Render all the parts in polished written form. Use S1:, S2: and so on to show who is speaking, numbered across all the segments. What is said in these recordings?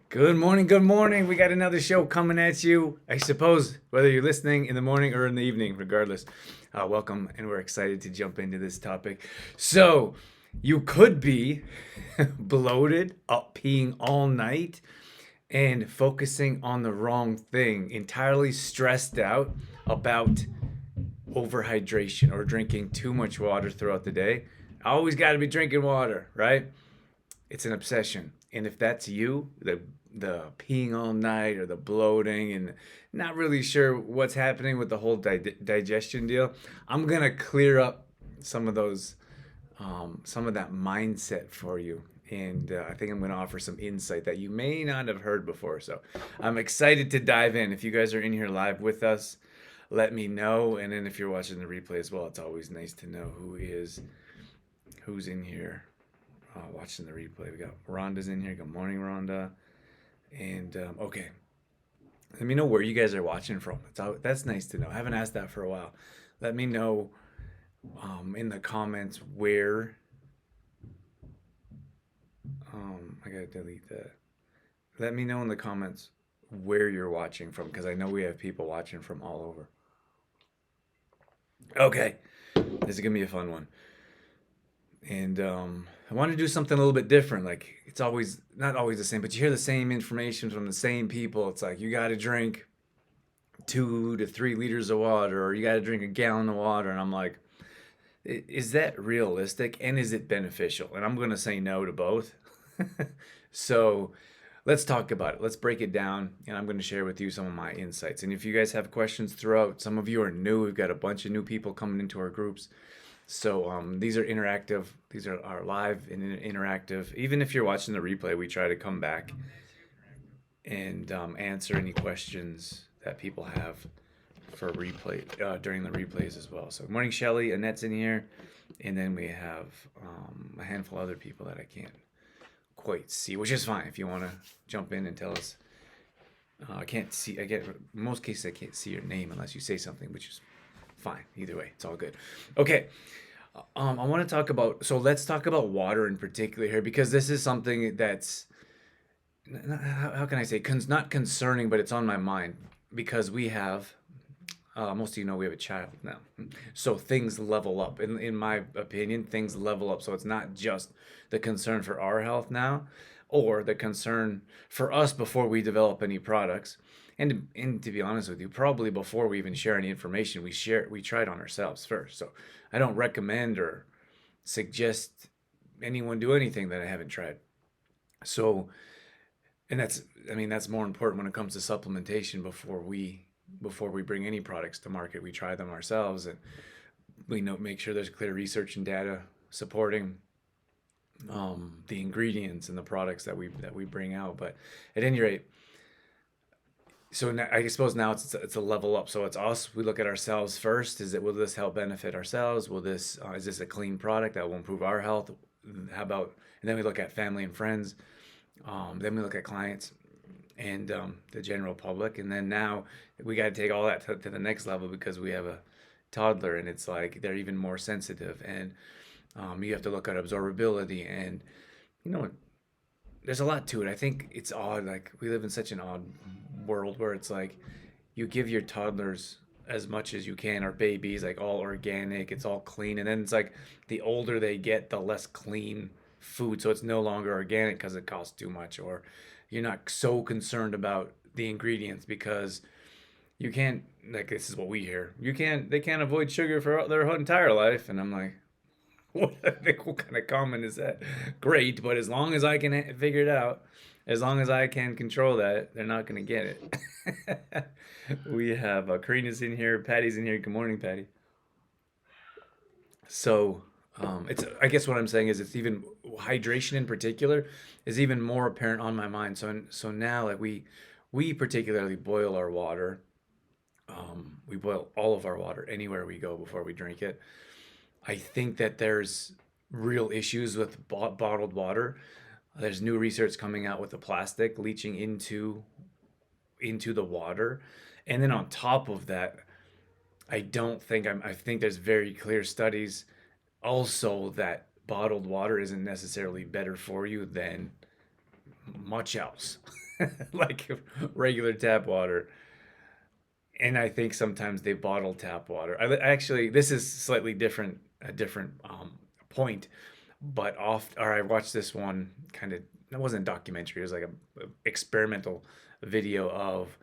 S1: Good morning, good morning. We got another show coming at you. I suppose whether you're listening in the morning or in the evening, regardless, welcome, and we're excited to jump into this topic. So, you could be bloated, up peeing all night, and focusing on the wrong thing, entirely stressed out about overhydration or drinking too much water throughout the day. I always got to be drinking water, right? It's an obsession. And if that's you, the peeing all night or the bloating and not really sure what's happening with the whole digestion deal, I'm gonna clear up some of those, some of that mindset for you. And I think I'm going to offer some insight that you may not have heard before. So I'm excited to dive in. If you guys are in here live with us, let me know. And then if you're watching the replay as well, it's always nice to know who's in here watching the replay. We got Rhonda's in here. Good morning, Rhonda. And okay, let me know where you guys are watching from. That's nice to know. I haven't asked that for a while. Let me know in the comments where. I gotta delete that. Let me know in the comments where you're watching from because I know we have people watching from all over. Okay, this is gonna be a fun one. And I want to do something a little bit different. Like it's always not always the same, but you hear the same information from the same people. It's like you got to drink 2 to 3 liters of water, or you got to drink a gallon of water, and I'm like, is that realistic and is it beneficial? And I'm going to say no to both. So let's talk about it. Let's break it down, and I'm going to share with you some of my insights. And if you guys have questions throughout, some of you are new. We've got a bunch of new people coming into our groups. So these are interactive. These are live and interactive. Even if you're watching the replay, we try to come back and answer any questions that people have for replay during the replays as well. So good morning, Shelly. Annette's in here, and then we have a handful of other people that I can't quite see, which is fine. If you want to jump in and tell us, I can't see. In most cases I can't see your name unless you say something, which is fine. Either way, it's all good. Okay. I want to talk about, so let's talk about water in particular here because this is something that's, how can I say, not concerning, but it's on my mind because we have, most of you know we have a child now. So things level up. In my opinion, things level up. So it's not just the concern for our health now or the concern for us before we develop any products. And to be honest with you, probably before we even share any information, we try it on ourselves first. So I don't recommend or suggest anyone do anything that I haven't tried. So, and that's more important when it comes to supplementation before we bring any products to market. We try them ourselves and we make sure there's clear research and data supporting the ingredients and the products that we bring out. But at any rate, so now, I suppose now it's a level up. So it's us. We look at ourselves first. Will this help benefit ourselves? Is this a clean product that will improve our health? How about, and then we look at family and friends. Then we look at clients and the general public. And then now we got to take all that to the next level because we have a toddler and it's like they're even more sensitive. And you have to look at absorbability and, you know, there's a lot to it. I think it's odd. Like we live in such an odd world where it's like you give your toddlers as much as you can, or babies, like all organic, it's all clean. And then it's like the older they get, the less clean food. So it's no longer organic because it costs too much, or you're not so concerned about the ingredients because you can't, like, this is what we hear. They can't avoid sugar for their whole entire life. And I'm like, what kind of comment is that? Great, but as long as I can figure it out, as long as I can control that, they're not going to get it. We have Karina's in here, Patty's in here. Good morning, Patty. So, it's. I guess what I'm saying is, it's even hydration in particular is even more apparent on my mind. So now, like we particularly boil our water. We boil all of our water anywhere we go before we drink it. I think that there's real issues with bottled water. There's new research coming out with the plastic leaching into the water, and then on top of that, I think there's very clear studies also that bottled water isn't necessarily better for you than much else, like regular tap water. And I think sometimes they bottle tap water. Actually, this is slightly different, a different point. But or I watched this one kind of. It wasn't a documentary. It was like a experimental video of.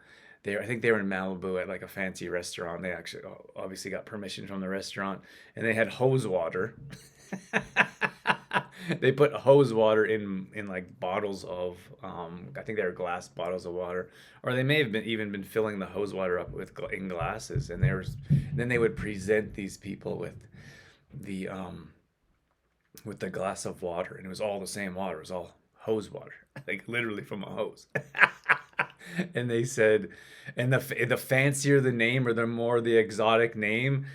S1: I think they were in Malibu at like a fancy restaurant. They actually obviously got permission from the restaurant, and they had hose water. They put hose water in like bottles of I think they were glass bottles of water, or they may have been even been filling the hose water up in glasses, and then they would present these people the with the glass of water, and it was all the same water. It was all hose water, like literally from a hose. And they said, and the fancier the name or the more the exotic name,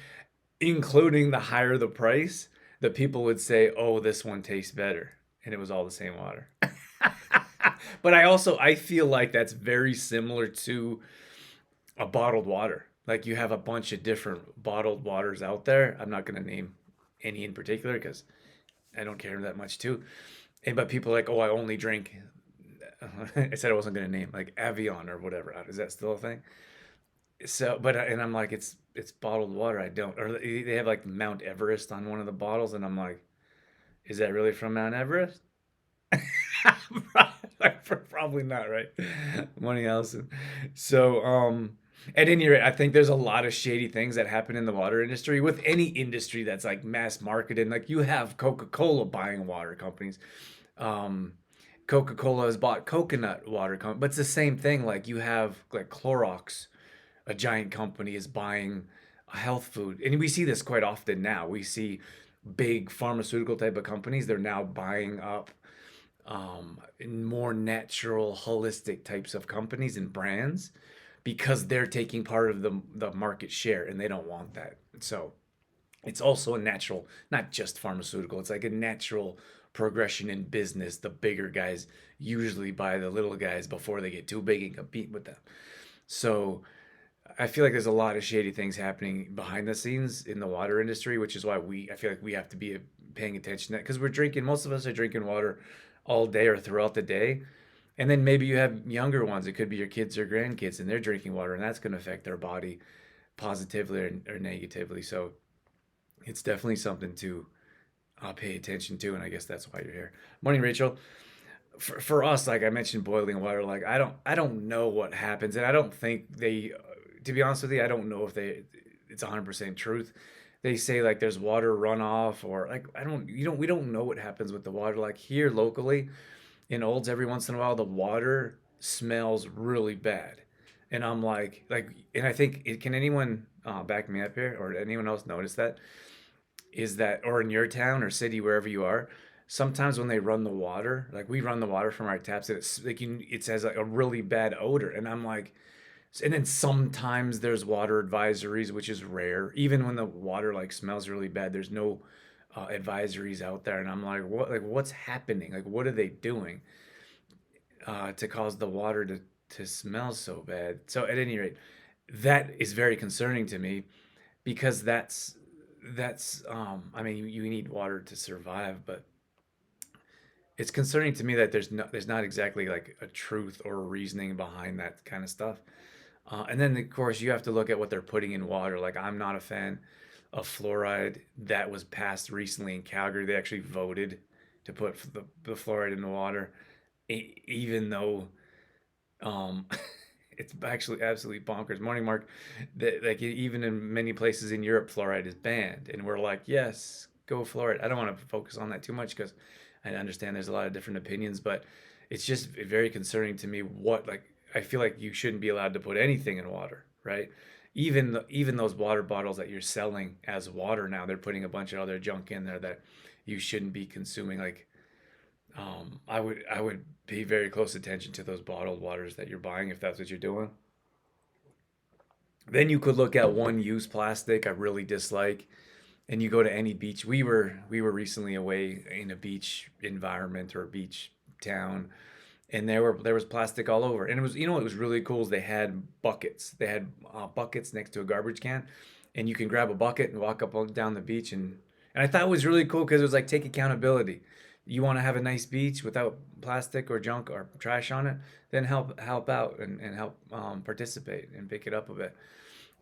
S1: including the higher the price, the people would say, "Oh, this one tastes better," and it was all the same water. But I feel like that's very similar to a bottled water. Like you have a bunch of different bottled waters out there. I'm not going to name any in particular because I don't care that much too. And but people are like, "Oh, I only drink." I said I wasn't going to name like Avion or whatever. Is that still a thing? So, but and I'm like, it's bottled water. I don't. Or they have like Mount Everest on one of the bottles, and I'm like, is that really from Mount Everest? Probably not, right? Money else. So, at any rate, I think there's a lot of shady things that happen in the water industry with any industry that's like mass marketed. Like you have Coca-Cola buying water companies. Um, Coca-Cola has bought coconut water company, but it's the same thing. Like you have like Clorox, a giant company is buying a health food, and we see this quite often now. We see big pharmaceutical type of companies, they're now buying up more natural, holistic types of companies and brands because they're taking part of the market share, and they don't want that. So it's also a natural, not just pharmaceutical, it's like a natural progression in business. The bigger guys usually buy the little guys before they get too big and compete with them. So I feel like there's a lot of shady things happening behind the scenes in the water industry, which is why I feel like we have to be paying attention to that because most of us are drinking water all day or throughout the day. And then maybe you have younger ones. It could be your kids or grandkids, and they're drinking water, and that's going to affect their body positively or negatively. So it's definitely something to pay attention to, and I guess that's why you're here. Morning, Rachel. For us, like I mentioned, boiling water. Like I don't know what happens, and I don't think they. To be honest with you, I don't know if it's 100% truth. They say like there's water runoff or like I don't you don't we don't know what happens with the water. Like here locally in Olds, every once in a while the water smells really bad, and I'm and I think can anyone back me up here or anyone else notice that? Is that or in your town or city wherever you are, sometimes when they run the water, like we run the water from our taps, and it's like it has like a really bad odor, and I'm like, and then sometimes there's water advisories, which is rare. Even when the water like smells really bad, there's no advisories out there, and I'm like, what? Like, what's happening? Like, what are they doing to cause the water to smell so bad? So at any rate, that is very concerning to me because that's I mean you need water to survive, but it's concerning to me that there's not exactly like a truth or a reasoning behind that kind of stuff. And then of course you have to look at what they're putting in water. Like I'm not a fan of fluoride. That was passed recently in Calgary. They actually voted to put the fluoride in the water, even though um, it's actually absolutely bonkers. Morning, Mark. That like even in many places in Europe, fluoride is banned, and we're like, yes, go fluoride. I don't want to focus on that too much because I understand there's a lot of different opinions, but it's just very concerning to me. I feel like you shouldn't be allowed to put anything in water, right? Even those water bottles that you're selling as water now, they're putting a bunch of other junk in there that you shouldn't be consuming. Like I would pay very close attention to those bottled waters that you're buying if that's what you're doing. Then you could look at one use plastic I really dislike, and you go to any beach. We were recently away in a beach environment or a beach town, and there was plastic all over. And it was what was really cool is they had buckets. They had buckets next to a garbage can, and you can grab a bucket and walk up down the beach. And I thought it was really cool because it was like take accountability. You want to have a nice beach without plastic or junk or trash on it, then help out and help participate and pick it up a bit.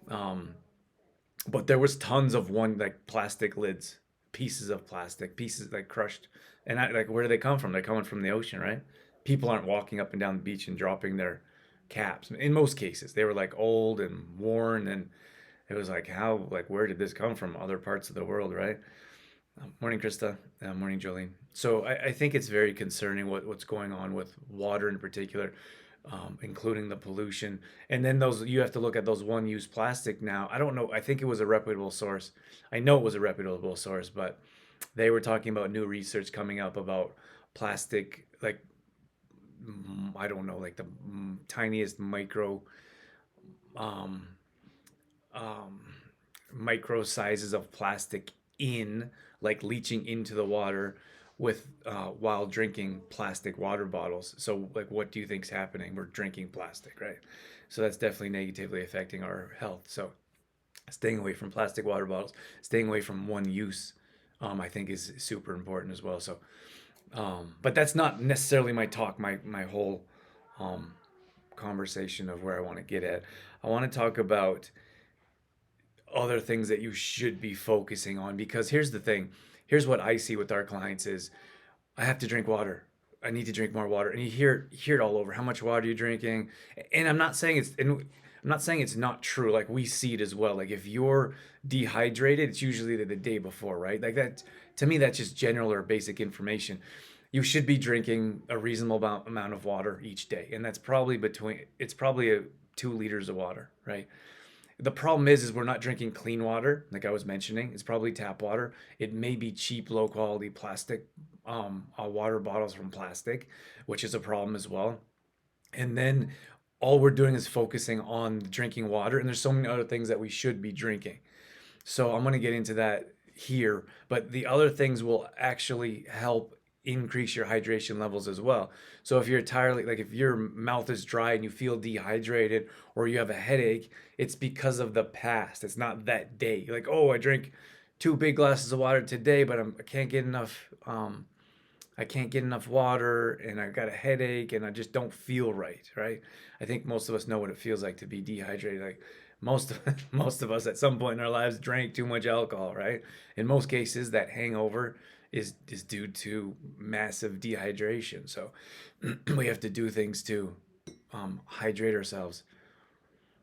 S1: Um, but there was tons of one like plastic lids, pieces of plastic, pieces like crushed. And like, where do they come from? They're coming from the ocean, right? People aren't walking up and down the beach and dropping their caps. In most cases, they were like old and worn, and it was like, how, like, where did this come from? Other parts of the world, right? Morning, Krista. Morning, Jolene. So I think it's very concerning what's going on with water in particular, including the pollution. And then those, you have to look at those one-use plastic now. I don't know. I think it was a reputable source. I know it was a reputable source, but they were talking about new research coming up about plastic, like, I don't know, like the tiniest um, um, micro sizes of plastic in, like leaching into the water with while drinking plastic water bottles. So like, what do you think's happening? We're drinking plastic, right? So that's definitely negatively affecting our health. So staying away from plastic water bottles, staying away from one use, I think is super important as well. So but that's not necessarily my talk, my whole um, conversation of where I want to get at. I want to talk about other things that you should be focusing on, because here's the thing. Here's what I see with our clients is, I have to drink water. I need to drink more water. And you hear it all over. How much water are you drinking? And I'm not saying it's not true. Like, we see it as well. Like, if you're dehydrated, it's usually the day before, right? Like, that, to me, that's just general or basic information. You should be drinking a reasonable amount of water each day. And that's probably it's probably 2 liters of water, right? The problem is we're not drinking clean water, like I was mentioning. It's probably tap water. It may be cheap, low quality plastic water bottles from plastic, which is a problem as well. And then all we're doing is focusing on drinking water, and there's so many other things that we should be drinking. So I'm going to get into that here, but the other things will actually help increase your hydration levels as well. So if you're tired, like if your mouth is dry and you feel dehydrated or you have a headache, it's because of the past. It's not that day. Like, oh, I drank 2 big glasses of water today, but I can't get enough. I can't get enough water, and I got a headache, and I just don't feel right. Right? I think most of us know what it feels like to be dehydrated. Like, most of us at some point in our lives drank too much alcohol, right? In most cases, that hangover is due to massive dehydration. So we have to do things to hydrate ourselves.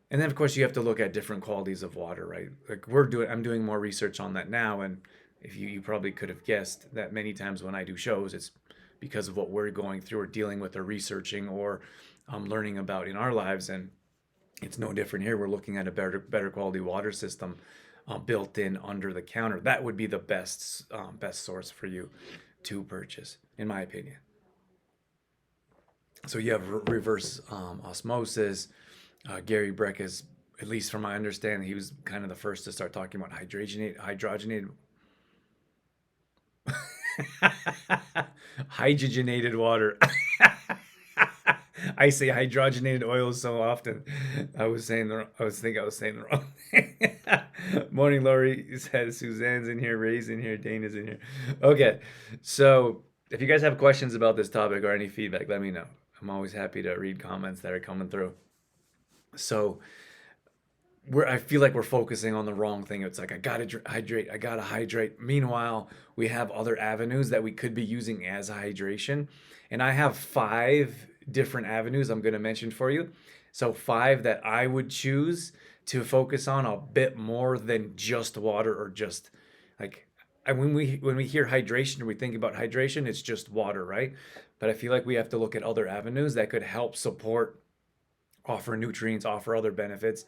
S1: And then of course you have to look at different qualities of water, right? Like, I'm doing more research on that now, and if you probably could have guessed that many times when I do shows, it's because of what we're going through or dealing with or researching or learning about in our lives. And it's no different here. We're looking at a better quality water system built in under the counter. That would be the best source for you to purchase, in my opinion. So you have reverse osmosis. Gary Breck is, at least from my understanding, he was kind of the first to start talking about hydrogenated hydrogenated water. I say hydrogenated oils so often. I was saying I was saying the wrong thing. Morning, Lori says Suzanne's in here, Ray's in here, Dana's in here. Okay, so if you guys have questions about this topic or any feedback, let me know. I'm always happy to read comments that are coming through. So I feel like we're focusing on the wrong thing. It's like, I gotta hydrate, I gotta hydrate. Meanwhile, we have other avenues that we could be using as hydration. And I have 5 different avenues I'm gonna mention for you. So 5 that I would choose to focus on a bit more than just water, or just like, when we hear hydration or we think about hydration, it's just water, right? But I feel like we have to look at other avenues that could help support, offer nutrients, offer other benefits,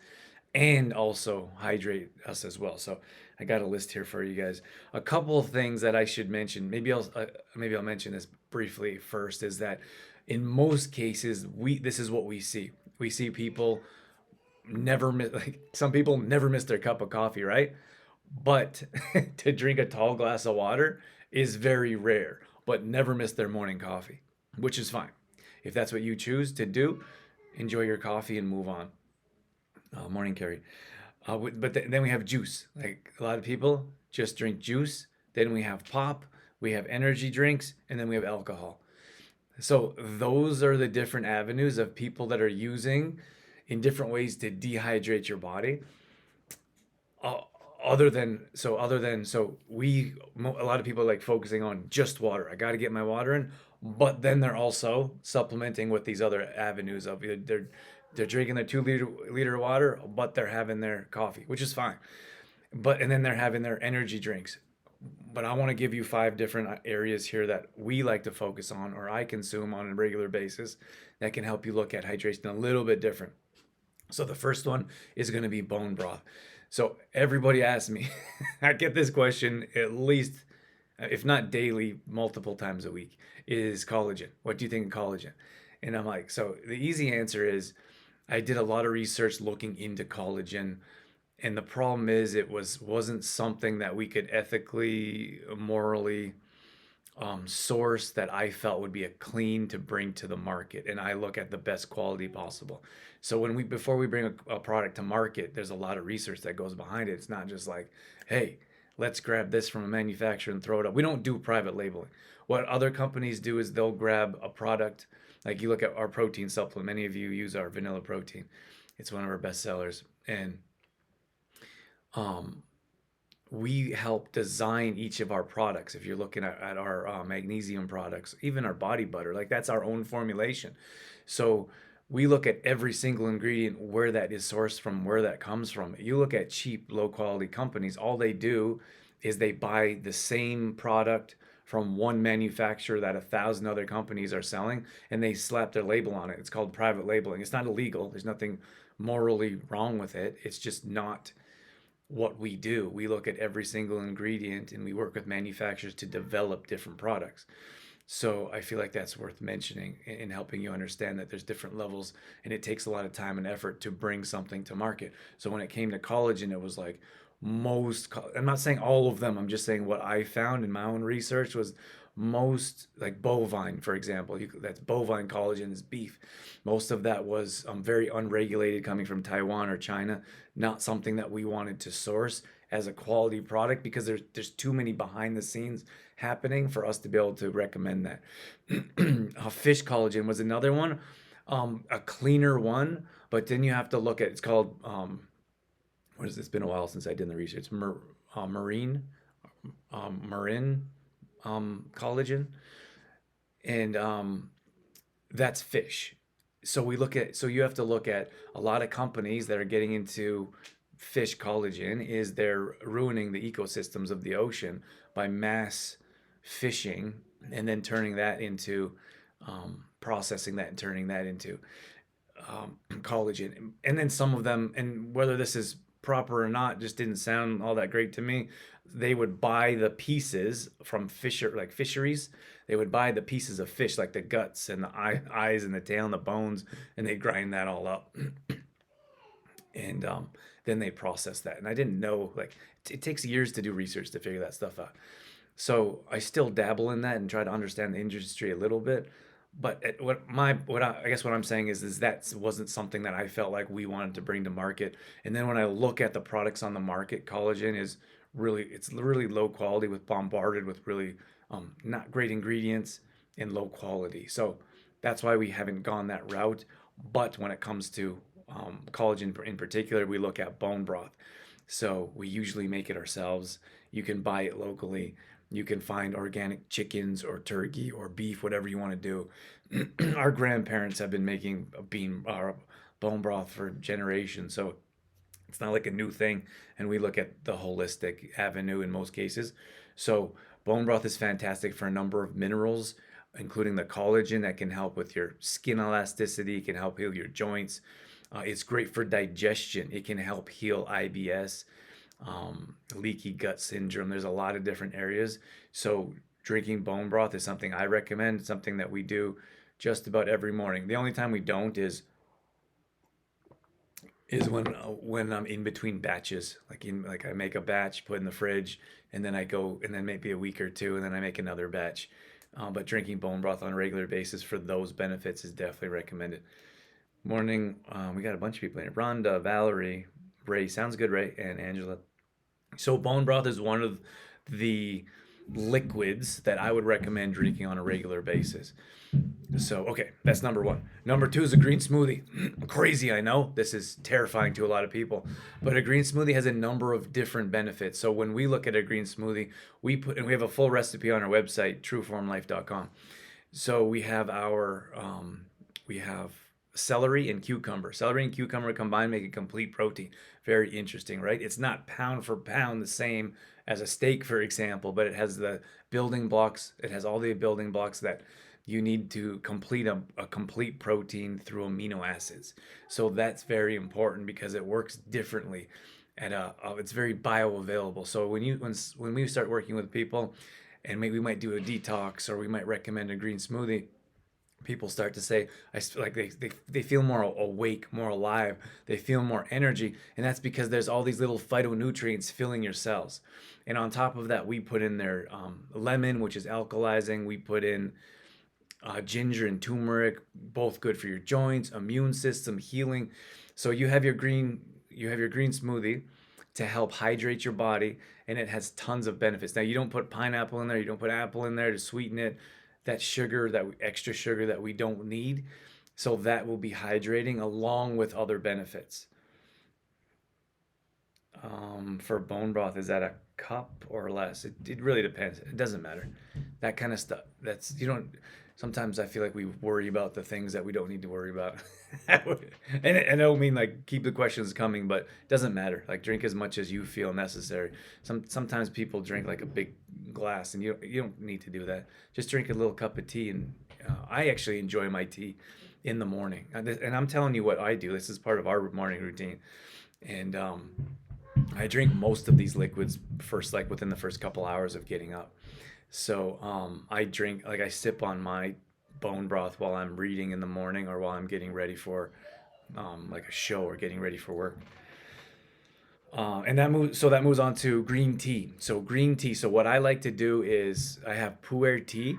S1: and also hydrate us as well. So I got a list here for you guys. A couple of things that I should mention. Maybe I'll mention this briefly first. Is that in most cases this is what we see. We see people never miss, like, some people never miss their cup of coffee, right? But to drink a tall glass of water is very rare. But never miss their morning coffee, which is fine. If that's what you choose to do, enjoy your coffee and move on. Morning, Carrie. But then we have juice. Like, a lot of people just drink juice. Then we have pop. we have energy drinks, and then we have alcohol. So those are the different avenues of people that are using in different ways to dehydrate your body. Uh, other than a lot of people are like focusing on just water. I got to get my water in, but then they're also supplementing with these other avenues of they're drinking their 2 liter water, but they're having their coffee, which is fine. But and then they're having their energy drinks. But I want to give you 5 different areas here that we like to focus on, or I consume on a regular basis, that can help you look at hydration a little bit different. So the first one is going to be bone broth. So everybody asks me, I get this question at least, if not daily, multiple times a week, is collagen. What do you think of collagen? And I'm like, so the easy answer is I did a lot of research looking into collagen, and the problem is wasn't something that we could ethically, morally source that I felt would be a clean to bring to the market, and I look at the best quality possible. So when we before we bring a product to market, there's a lot of research that goes behind it. It's not just like, hey, let's grab this from a manufacturer and throw it up. We don't do private labeling. What other companies do is they'll grab a product, like you look at our protein supplement. Many of you use our vanilla protein. It's one of our best sellers, and um, we help design each of our products. If you're looking at our magnesium products, even our body butter, like that's our own formulation. So we look at every single ingredient, where that is sourced from, where that comes from. You look at cheap, low quality companies, all they do is they buy the same product from one manufacturer that 1,000 other companies are selling, and they slap their label on it. It's called private labeling. It's not illegal. There's nothing morally wrong with it. It's just not what we do. We look at every single ingredient and we work with manufacturers to develop different products. So I feel like that's worth mentioning in helping you understand that there's different levels, and it takes a lot of time and effort to bring something to market. So when it came to collagen, it was like I'm not saying all of them, I'm just saying what I found in my own research was most, like bovine, for example, that's bovine collagen is beef. Most of that was very unregulated, coming from Taiwan or China, not something that we wanted to source as a quality product because there's too many behind the scenes happening for us to be able to recommend that. Fish collagen was another one, a cleaner one, but then you have to look at, it's called what is this? It's been a while since I did the research. Marin collagen, and that's fish. So you have to look at a lot of companies that are getting into fish collagen is they're ruining the ecosystems of the ocean by mass fishing and then turning that into processing that and turning that into collagen. And then some of them, and whether this is proper or not, just didn't sound all that great to me. They would buy the pieces from fisheries. They would buy the pieces of fish, like the guts and the eyes and the tail and the bones, and they grind that all up. And then they process that. And I didn't know, like, it takes years to do research to figure that stuff out. So I still dabble in that and try to understand the industry a little bit. But I guess what I'm saying is that wasn't something that I felt like we wanted to bring to market. And then when I look at the products on the market, collagen is it's really low quality, with bombarded with really not great ingredients and low quality. So that's why we haven't gone that route. But when it comes to collagen in particular, we look at bone broth. So we usually make it ourselves. You can buy it locally. You can find organic chickens or turkey or beef, whatever you want to do. Our grandparents have been making bone broth for generations, so it's not like a new thing. And we look at the holistic avenue in most cases. So bone broth is fantastic for a number of minerals, including the collagen that can help with your skin elasticity, can help heal your joints. It's great for digestion. It can help heal IBS, leaky gut syndrome. There's a lot of different areas. So drinking bone broth is something I recommend, something that we do just about every morning. The only time we don't is when I'm in between batches. Like I make a batch, put in the fridge, and then I go, and then maybe a week or two, and then I make another batch. But drinking bone broth on a regular basis for those benefits is definitely recommended. Morning, we got a bunch of people in here. Rhonda, Valerie, Ray, sounds good, Ray, and Angela. So bone broth is one of the liquids that I would recommend drinking on a regular basis. So, okay, that's number one. Number two is a green smoothie. Crazy, I know. This is terrifying to a lot of people. But a green smoothie has a number of different benefits. So, when we look at a green smoothie, and we have a full recipe on our website, trueformlife.com. So, we have celery and cucumber. Celery and cucumber combined make a complete protein. Very interesting, right? It's not pound for pound the same as a steak, for example, but it has the building blocks. It has all the building blocks that you need to complete a complete protein through amino acids. So that's very important because it works differently. It's very bioavailable. So when we start working with people, and maybe we might do a detox or we might recommend a green smoothie, people start to say they feel more awake, more alive, they feel more energy, and that's because there's all these little phytonutrients filling your cells. And on top of that, we put in there lemon, which is alkalizing. We put in ginger and turmeric, both good for your joints, immune system, healing. So you have your green smoothie to help hydrate your body, and it has tons of benefits. Now you don't put pineapple in there, you don't put apple in there to sweeten it. That sugar, that extra sugar that we don't need. So that will be hydrating along with other benefits. For bone broth, is that a cup or less? It really depends. It doesn't matter. That kind of stuff. That's you don't. Sometimes I feel like we worry about the things that we don't need to worry about. And I don't mean like keep the questions coming, but it doesn't matter. Like drink as much as you feel necessary. Sometimes people drink like a big glass, and you don't need to do that. Just drink a little cup of tea, and I actually enjoy my tea in the morning. And I'm telling you what I do. This is part of our morning routine, and I drink most of these liquids first, like within the first couple hours of getting up. So I sip on my bone broth while I'm reading in the morning or while I'm getting ready for like a show or getting ready for work. And that moves on to green tea. So green tea. So what I like to do is I have pu'er tea.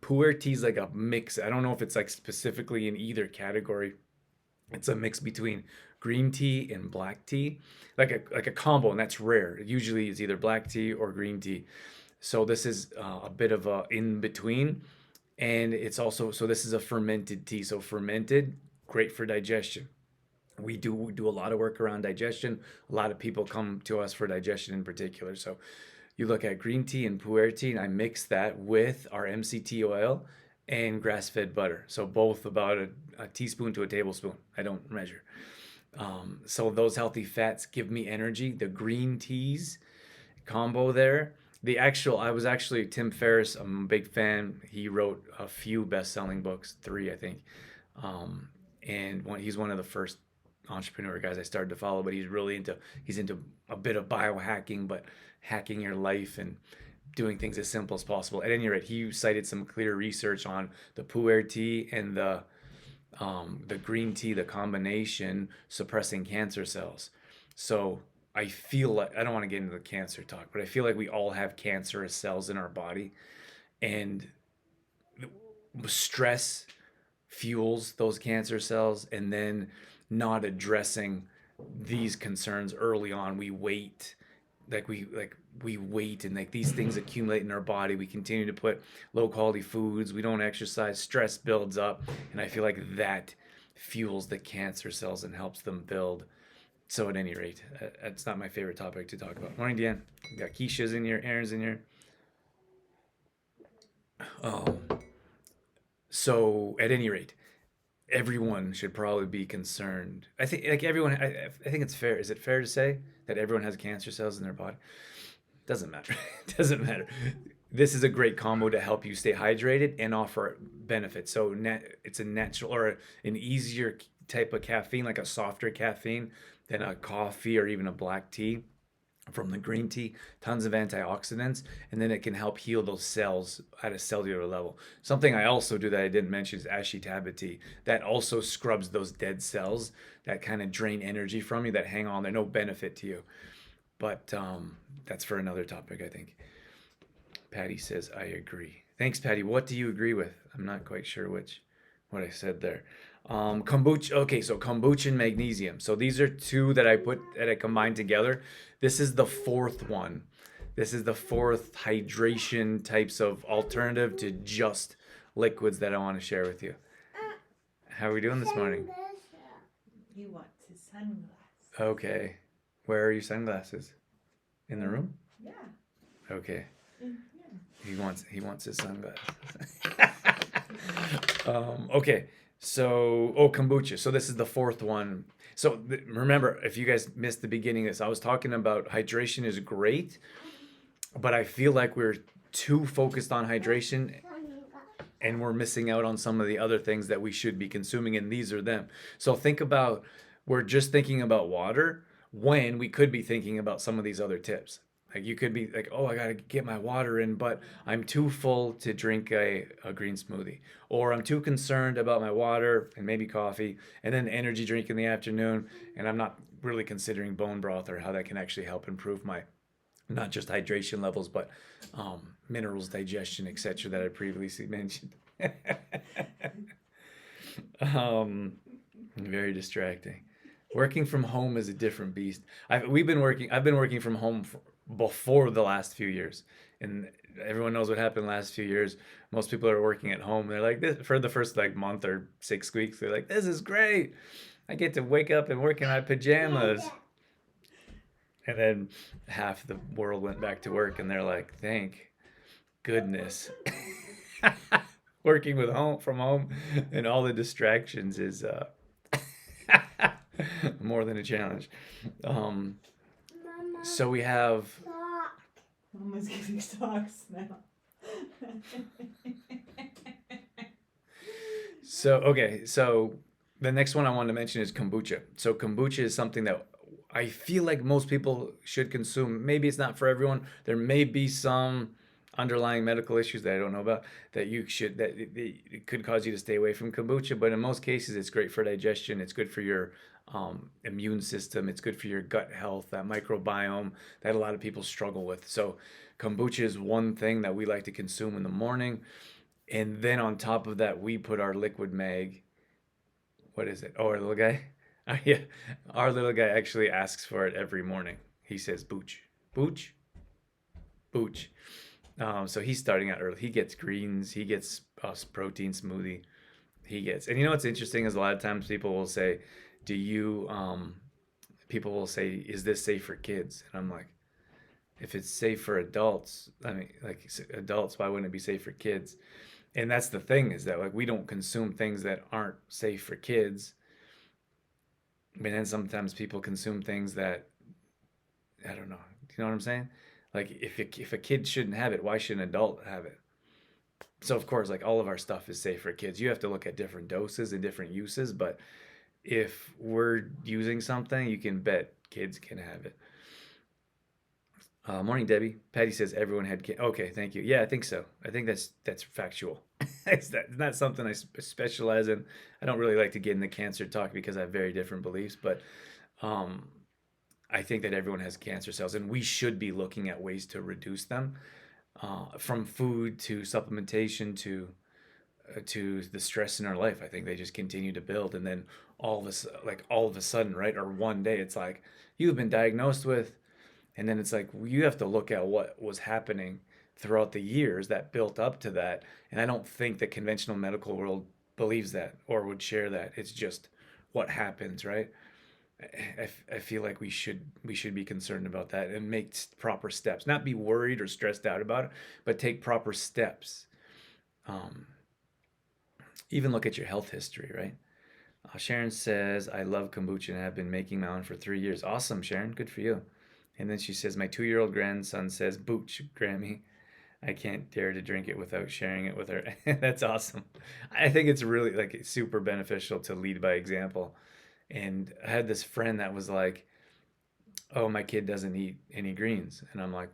S1: Pu'er tea is like a mix. I don't know if it's like specifically in either category. It's a mix between green tea and black tea, like a combo, and that's rare. Usually, it's either black tea or green tea. So this is a bit of a in between, and it's also so this is a fermented tea. So fermented, great for digestion. We do a lot of work around digestion. A lot of people come to us for digestion in particular. So you look at green tea and pu'er tea, and I mix that with our MCT oil and grass-fed butter. So both about a teaspoon to a tablespoon. I don't measure. So those healthy fats give me energy. The green teas combo there. I was actually Tim Ferriss. I'm a big fan. He wrote a few best-selling books, three, I think. He's one of the first entrepreneur guys I started to follow, but he's into a bit of biohacking, but hacking your life and doing things as simple as possible. At any rate, he cited some clear research on the pu'er tea and the green tea, the combination suppressing cancer cells. So I feel like I don't want to get into the cancer talk, but I feel like we all have cancerous cells in our body, and stress fuels those cancer cells, and then not addressing these concerns early on, we wait, and like these things accumulate in our body. We continue to put low quality foods, we don't exercise, stress builds up, and I feel like that fuels the cancer cells and helps them build. So at any rate, that's not my favorite topic to talk about. Morning, Dan. We got Keisha's in here, Aaron's in here. um so at any rate, everyone should probably be concerned. I think like everyone. I think it's fair. Is it fair to say that everyone has cancer cells in their body? Doesn't matter. It doesn't matter. This is a great combo to help you stay hydrated and offer benefits. So it's a natural or an easier type of caffeine, like a softer caffeine than a coffee or even a black tea from the green tea. Tons of antioxidants, and then it can help heal those cells at a cellular level. Something I also do that I didn't mention is ashitaba tea. That also scrubs those dead cells that kind of drain energy from you, that hang on. They're no benefit to you. But that's for another topic, I think. Patty says, I agree. Thanks, Patty. What do you agree with? I'm not quite sure what I said there. Kombucha. Okay, so kombucha and magnesium. So these are two that I combined together. This is the fourth one This is the fourth hydration types of alternative to just liquids that I want to share with you. How are we doing this morning?
S2: He wants his sunglasses.
S1: Okay. Where are your sunglasses? In the room?
S2: Yeah.
S1: Okay.
S2: In here.
S1: He wants his sunglasses. Okay. So, kombucha. So this is the fourth one. So remember, if you guys missed the beginning of this, I was talking about hydration is great, but I feel like we're too focused on hydration and we're missing out on some of the other things that we should be consuming, and these are them. So think about, we're just thinking about water when we could be thinking about some of these other tips. Like you could be like, oh, I gotta get my water in, but I'm too full to drink a green smoothie. Or I'm too concerned about my water and maybe coffee and then energy drink in the afternoon, and I'm not really considering bone broth or how that can actually help improve my not just hydration levels, but minerals, digestion, etc. that I previously mentioned. Very distracting. Working from home is a different beast. I've been working from home before the last few years, and everyone knows what happened last few years. Most people are working at home. They're like this for the first like month or 6 weeks. They're like, "This is great. I get to wake up and work in my pajamas." And then half the world went back to work, and they're like, "Thank goodness." Working with home from home and all the distractions is more than a challenge. Um, so we have.
S2: Mama's giving socks now.
S1: So the next one I wanted to mention is kombucha. So kombucha is something that I feel like most people should consume. Maybe it's not for everyone. There may be some underlying medical issues that I don't know about that it could cause you to stay away from kombucha. But in most cases, it's great for digestion. It's good for your immune system. It's good for your gut health, that microbiome that a lot of people struggle with. So kombucha is one thing that we like to consume in the morning. And then on top of that, we put our liquid mag. What is it? Oh, our little guy? Yeah. Our little guy actually asks for it every morning. He says, Booch, Booch, Booch. So he's starting out early. He gets greens. He gets a protein smoothie. And you know what's interesting is a lot of times people will say, do you, people will say, is this safe for kids? And I'm like, if it's safe for adults, I mean, like adults, why wouldn't it be safe for kids? And that's the thing is that like we don't consume things that aren't safe for kids. But then sometimes people consume things that I don't know. Do you know what I'm saying? Like if a kid shouldn't have it, why should an adult have it? So of course, like all of our stuff is safe for kids. You have to look at different doses and different uses, but if we're using something, you can bet kids can have it. Morning, Debbie. Patty says everyone had okay, thank you. Yeah, I think so. I think that's factual. It's not something I specialize in. I don't really like to get into cancer talk because I have very different beliefs, but um, I think that everyone has cancer cells, and we should be looking at ways to reduce them, from food to supplementation to the stress in our life. I think they just continue to build, and then all of a sudden, right, or one day, it's like you've been diagnosed with, and then it's like you have to look at what was happening throughout the years that built up to that. And I don't think the conventional medical world believes that or would share that. It's just what happens, right? I feel like we should be concerned about that and make proper steps, not be worried or stressed out about it, but take proper steps. Um, Even look at your health history, right? Sharon says, I love kombucha and have been making my own for 3 years. Awesome, Sharon. Good for you. And then she says, my 2-year-old grandson says, Booch, Grammy. I can't dare to drink it without sharing it with her. That's awesome. I think it's really like it's super beneficial to lead by example. And I had this friend that was like, oh, my kid doesn't eat any greens. And I'm like,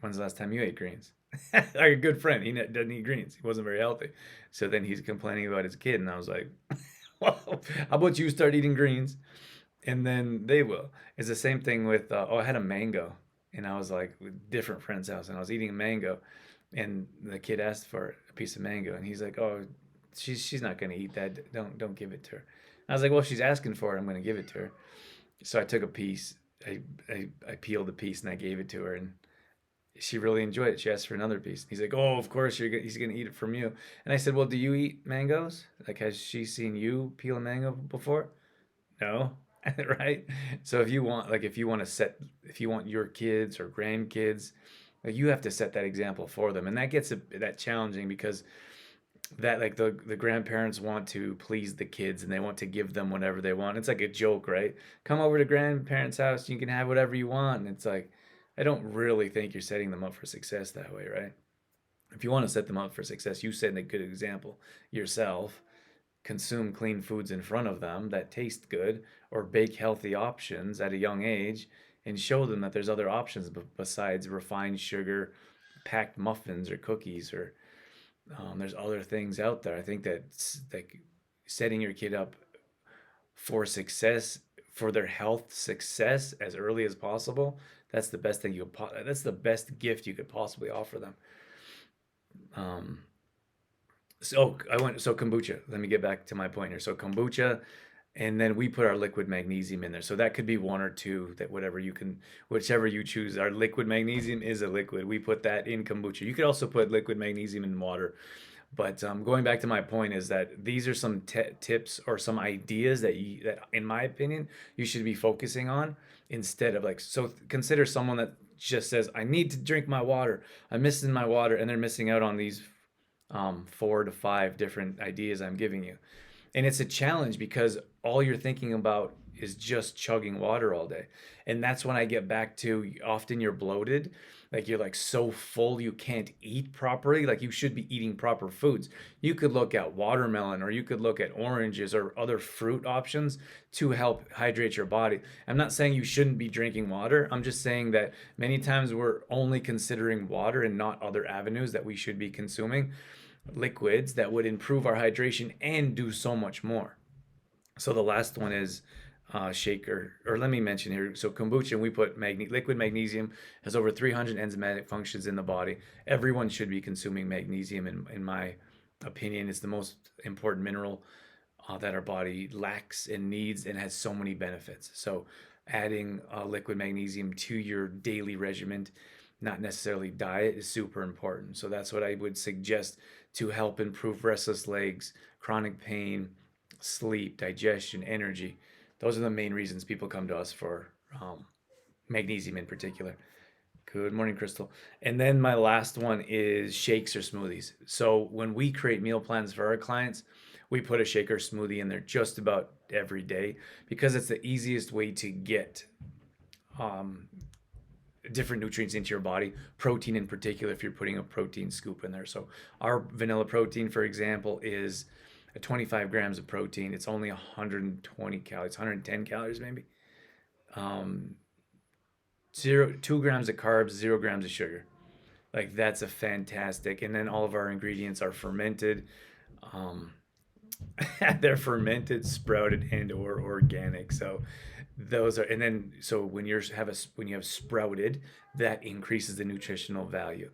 S1: when's the last time you ate greens? Like a good friend, he doesn't eat greens. He wasn't very healthy. So then he's complaining about his kid. And I was like, well, how about you start eating greens? And then they will. It's the same thing with, I had a mango. And I was like, with different friend's house. And I was eating a mango. And the kid asked for a piece of mango. And he's like, oh, she's not going to eat that. Don't give it to her. I was like, well, if she's asking for it, I'm going to give it to her. So I took a piece. I peeled a piece and I gave it to her, and she really enjoyed it. She asked for another piece. He's like, "Oh, of course he's gonna eat it from you." And I said, "Well, do you eat mangoes? Like, has she seen you peel a mango before?" No, right? So if you want to if you want your kids or grandkids, like you have to set that example for them, and that gets that challenging because that like the grandparents want to please the kids and they want to give them whatever they want. It's like a joke, right? Come over to grandparents' house, you can have whatever you want, and it's like I don't really think you're setting them up for success that way, right? If you want to set them up for success, you set a good example yourself. Consume clean foods in front of them that taste good, or bake healthy options at a young age, and show them that there's other options besides refined sugar, packed muffins or cookies, or there's other things out there. I think that's like setting your kid up for success, for their health success as early as possible. That's the best thing that's the best gift you could possibly offer them. Um, so kombucha. Let me get back to my point here. So kombucha, and then we put our liquid magnesium in there. So that could be one or two, that whatever you can, whichever you choose. Our liquid magnesium is a liquid. We put that in kombucha. You could also put liquid magnesium in water. But going back to my point is that these are some tips or some ideas that, in my opinion, you should be focusing on instead of like. So consider someone that just says, "I need to drink my water. I'm missing my water," and they're missing out on these 4 to 5 different ideas I'm giving you. And it's a challenge because all you're thinking about is just chugging water all day. And that's when I get back to often you're bloated, like you're like so full you can't eat properly. Like you should be eating proper foods. You could look at watermelon, or you could look at oranges or other fruit options to help hydrate your body. I'm not saying you shouldn't be drinking water. I'm just saying that many times we're only considering water and not other avenues that we should be consuming liquids that would improve our hydration and do so much more. So the last one is shaker, or let me mention here. So kombucha, we put liquid magnesium has over 300 enzymatic functions in the body. Everyone should be consuming magnesium, in my opinion. It's the most important mineral that our body lacks and needs, and has so many benefits. So adding liquid magnesium to your daily regimen, not necessarily diet, is super important. So that's what I would suggest to help improve restless legs, chronic pain, sleep, digestion, energy. Those are the main reasons people come to us for magnesium in particular. Good morning, Crystal. And then my last one is shakes or smoothies. So when we create meal plans for our clients, we put a shake or smoothie in there just about every day because it's the easiest way to get um, different nutrients into your body, protein in particular, if you're putting a protein scoop in there. So our vanilla protein, for example, is 25 grams of protein. It's only 120 calories, 110 calories maybe. Um, 2 grams of carbs, 0 grams of sugar. Like that's a fantastic. And then all of our ingredients are fermented. Um, they're fermented, sprouted, and or organic. So those are, and then so when you have sprouted, that increases the nutritional value.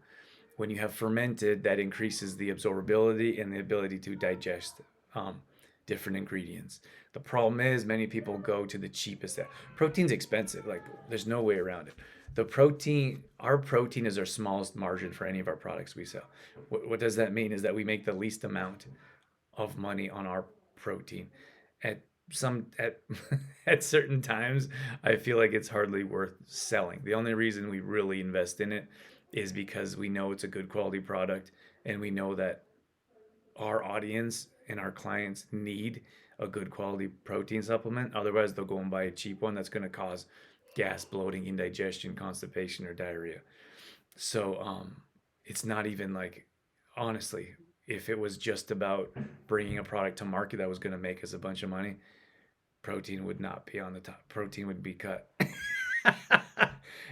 S1: When you have fermented, that increases the absorbability and the ability to digest um, different ingredients. The problem is many people go to the cheapest. Protein's expensive. Like there's no way around it. Our protein is our smallest margin for any of our products we sell. What does that mean? Is that we make the least amount of money on our protein. At some at at certain times, I feel like it's hardly worth selling. The only reason we really invest in it is because we know it's a good quality product, and we know that our audience and our clients need a good quality protein supplement. Otherwise, they'll go and buy a cheap one that's going to cause gas, bloating, indigestion, constipation, or diarrhea. So it's not even like, honestly, if it was just about bringing a product to market that was going to make us a bunch of money, protein would not be on the top. Protein would be cut.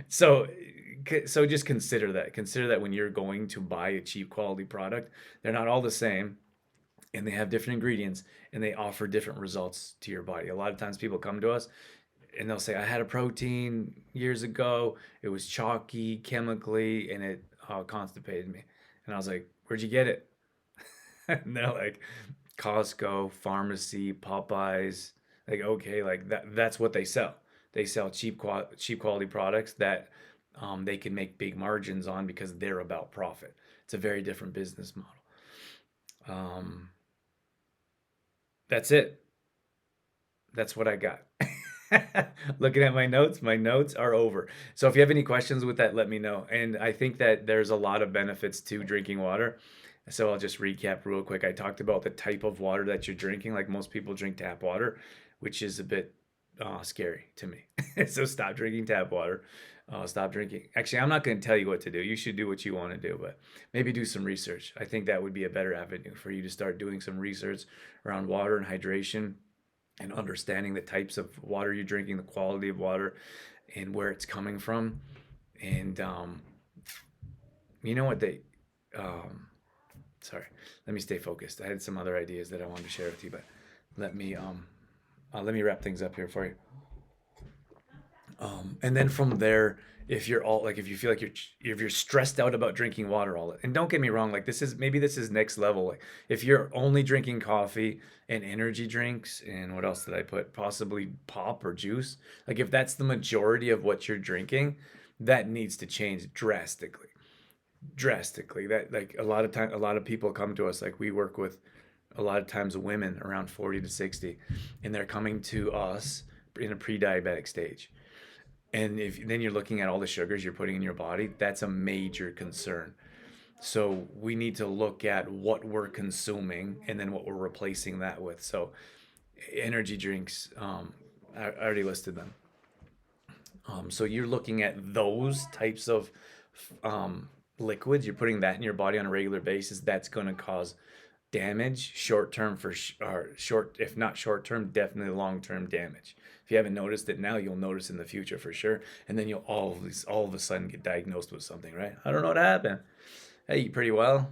S1: so so just consider that. Consider that when you're going to buy a cheap quality product, they're not all the same, and they have different ingredients, and they offer different results to your body. A lot of times people come to us and they'll say, "I had a protein years ago. It was chalky chemically, and it constipated me." And I was like, "Where'd you get it?" And they're like, "Costco, pharmacy, Popeyes." Like, okay, like that's what they sell. They sell cheap quality products that they can make big margins on because they're about profit. It's a very different business model. Um, that's it. That's what I got. Looking at my notes are over. So if you have any questions with that, let me know. And I think that there's a lot of benefits to drinking water. So I'll just recap real quick. I talked about the type of water that you're drinking. Like most people drink tap water, which is a bit scary to me. So stop drinking tap water. Stop drinking. Actually, I'm not going to tell you what to do. You should do what you want to do, but maybe do some research. I think that would be a better avenue for you to start doing some research around water and hydration and understanding the types of water you're drinking, the quality of water, and where it's coming from. And you know what they, um, sorry, let me stay focused. I had some other ideas that I wanted to share with you, but let me let me wrap things up here for you. And then from there, if you're all like, if you feel like if you're stressed out about drinking water all, and don't get me wrong, like this is next level. Like if you're only drinking coffee and energy drinks, and what else did I put? Possibly pop or juice. Like if that's the majority of what you're drinking, that needs to change drastically. Drastically. That like a lot of time, a lot of people come to us. Like we work with a lot of times women around 40 to 60, and they're coming to us in a pre-diabetic stage, and if then you're looking at all the sugars you're putting in your body, that's a major concern. So we need to look at what we're consuming and then what we're replacing that with. So energy drinks, I already listed them. So you're looking at those types of liquids. You're putting that in your body on a regular basis. That's going to cause damage short term or short, if not short term, definitely long term damage. If you haven't noticed it now, you'll notice in the future for sure, and then you'll all of a sudden get diagnosed with something, right? I don't know what happened. I eat pretty well.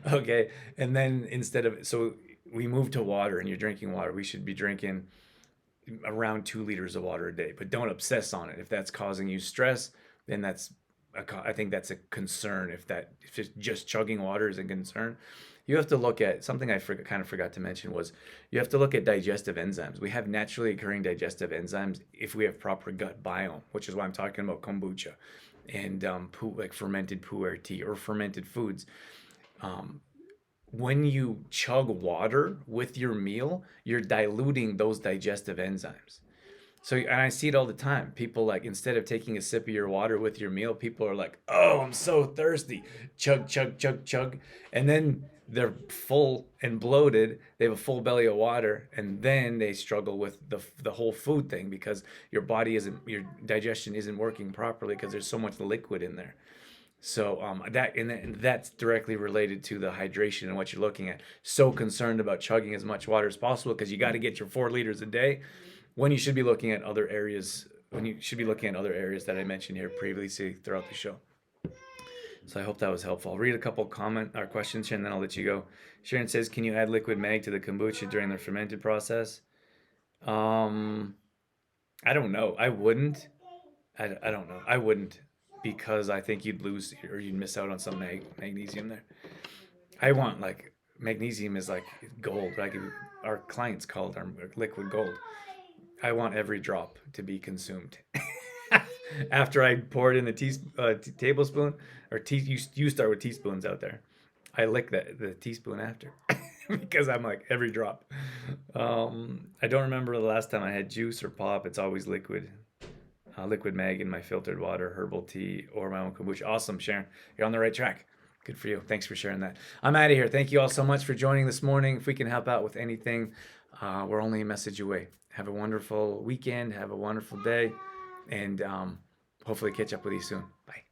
S1: Okay, and then instead of, so we move to water, and you're drinking water. We should be drinking around 2 liters of water a day, but don't obsess on it. If that's causing you stress, then I think that's a concern. If it's just chugging water is a concern, you have to look at something kind of forgot to mention was you have to look at digestive enzymes. We have naturally occurring digestive enzymes if we have proper gut biome, which is why I'm talking about kombucha and like fermented pu'er tea or fermented foods. Um, when you chug water with your meal, you're diluting those digestive enzymes. So, and I see it all the time. People like, instead of taking a sip of your water with your meal, people are like, "Oh, I'm so thirsty." Chug, chug, chug, chug. And then they're full and bloated. They have a full belly of water, and then they struggle with the whole food thing because your digestion isn't working properly because there's so much liquid in there. So and that's directly related to the hydration and what you're looking at. So concerned about chugging as much water as possible because you got to get your 4 liters a day when you should be looking at other areas. When you should be looking at other areas that I mentioned here previously throughout the show. So I hope that was helpful. I'll read a couple comment or questions here and then I'll let you go. Sharon says, "Can you add liquid mag to the kombucha during the fermented process?" Um, I don't know. I wouldn't. I don't know. I wouldn't because I think you'd lose or you'd miss out on some magnesium there. I want like magnesium is like gold. Like our clients call it our liquid gold. I want every drop to be consumed. After I pour it in the tablespoon or you start with teaspoons out there. I lick the teaspoon after because I'm like every drop. I don't remember the last time I had juice or pop. It's always liquid. Liquid mag in my filtered water, herbal tea, or my own kombucha. Awesome, Sharon. You're on the right track. Good for you. Thanks for sharing that. I'm out of here. Thank you all so much for joining this morning. If we can help out with anything, we're only a message away. Have a wonderful weekend. Have a wonderful day. And hopefully catch up with you soon. Bye.